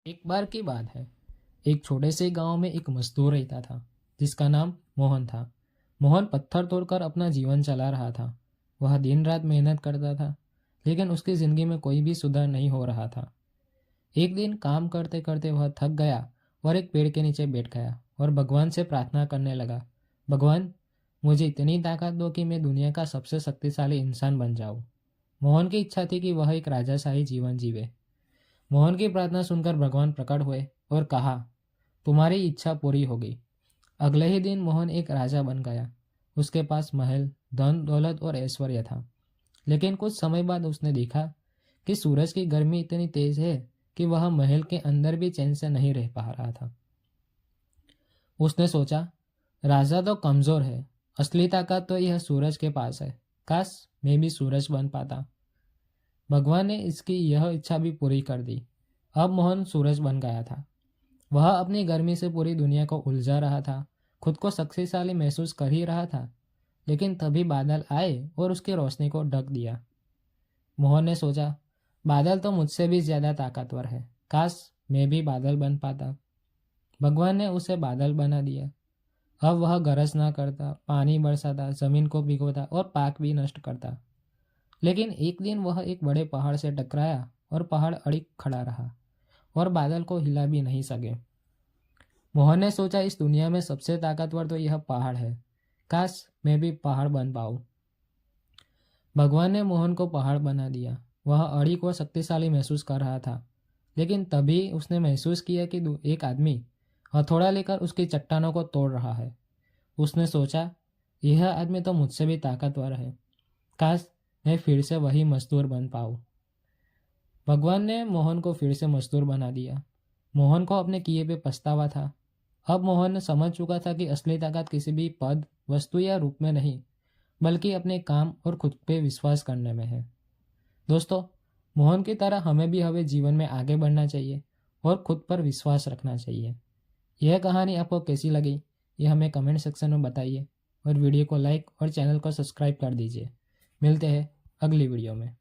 एक बार की बात है। एक छोटे से गांव में एक मजदूर रहता था जिसका नाम मोहन था। मोहन पत्थर तोड़कर अपना जीवन चला रहा था। वह दिन रात मेहनत करता था, लेकिन उसकी जिंदगी में कोई भी सुधार नहीं हो रहा था। एक दिन काम करते करते वह थक गया और एक पेड़ के नीचे बैठ गया और भगवान से प्रार्थना करने लगा। भगवान, मुझे इतनी ताकत दो कि मैं दुनिया का सबसे शक्तिशाली इंसान बन जाऊं। मोहन की इच्छा थी कि वह एक राजाशाही जीवन जीवे। मोहन की प्रार्थना सुनकर भगवान प्रकट हुए और कहा, तुम्हारी इच्छा पूरी होगी। अगले ही दिन मोहन एक राजा बन गया। उसके पास महल, धन दौलत और ऐश्वर्य था। लेकिन कुछ समय बाद उसने देखा कि सूरज की गर्मी इतनी तेज है कि वह महल के अंदर भी चैन से नहीं रह पा रहा था। उसने सोचा, राजा तो कमजोर है, असली ताकत तो यह सूरज के पास है। काश मैं भी सूरज बन पाता। भगवान ने इसकी यह इच्छा भी पूरी कर दी। अब मोहन सूरज बन गया था। वह अपनी गर्मी से पूरी दुनिया को उलझा रहा था, खुद को शक्तिशाली महसूस कर ही रहा था। लेकिन तभी बादल आए और उसकी रोशनी को ढक दिया। मोहन ने सोचा, बादल तो मुझसे भी ज्यादा ताकतवर है। काश मैं भी बादल बन पाता। भगवान ने उसे बादल बना दिया। अब वह गरज ना करता, पानी बरसाता, जमीन को भिगोता और पाक भी नष्ट करता। लेकिन एक दिन वह एक बड़े पहाड़ से टकराया और पहाड़ अड़िग खड़ा रहा और बादल को हिला भी नहीं सके। मोहन ने सोचा, इस दुनिया में सबसे ताकतवर तो यह पहाड़ है। काश मैं भी पहाड़ बन पाऊं। भगवान ने मोहन को पहाड़ बना दिया। वह अड़िग व शक्तिशाली महसूस कर रहा था। लेकिन तभी उसने महसूस किया कि एक आदमी हथौड़ा लेकर उसकी चट्टानों को तोड़ रहा है। उसने सोचा, यह आदमी तो मुझसे भी ताकतवर है। काश मैं फिर से वही मजदूर बन पाऊं। भगवान ने मोहन को फिर से मजदूर बना दिया। मोहन को अपने किए पे पछतावा था। अब मोहन समझ चुका था कि असली ताकत किसी भी पद, वस्तु या रूप में नहीं, बल्कि अपने काम और खुद पे विश्वास करने में है। दोस्तों, मोहन की तरह हमें भी हमें जीवन में आगे बढ़ना चाहिए और खुद पर विश्वास रखना चाहिए। यह कहानी आपको कैसी लगी, यह हमें कमेंट सेक्शन में बताइए और वीडियो को लाइक और चैनल को सब्सक्राइब कर दीजिए। मिलते हैं अगली वीडियो में।